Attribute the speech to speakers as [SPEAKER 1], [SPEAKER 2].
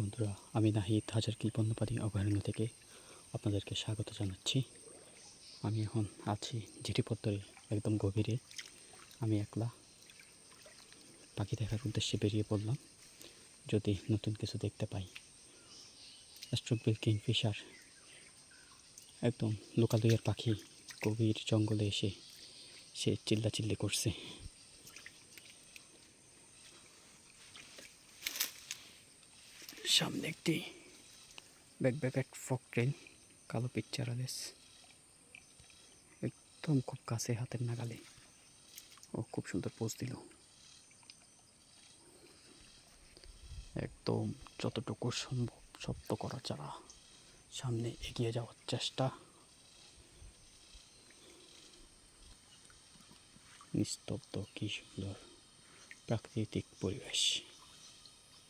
[SPEAKER 1] বন্ধুরা, আমি নাহিদ হাজারকিল বন্যপ্রাণী অভয়ারণ্য থেকে আপনাদেরকে স্বাগত জানাচ্ছি। আমি এখন আছি ঝিরিপত্তরে একদম গভীরে। আমি একলা পাখি দেখার উদ্দেশ্যে বেরিয়ে পড়লাম। যদি নতুন কিছু দেখতে পাই। স্ট্রকবিল কিংফিশার একদম লোকালয়ের পাখি গভীর জঙ্গলে এসে সে চিল্লাচিল্লি করছে। সামনে একটি ব্যাকপ্যাক ফকটেল কালো পিকচারালেস একদম খুব কাছে হাতের নাগালে। ও খুব সুন্দর পোজ দিল। একদম যতটুকু সম্ভব শব্দ করা ছাড়া সামনে এগিয়ে যাওয়ার চেষ্টা। নিস্তব্ধ কি সুন্দর প্রাকৃতিক পরিবেশ।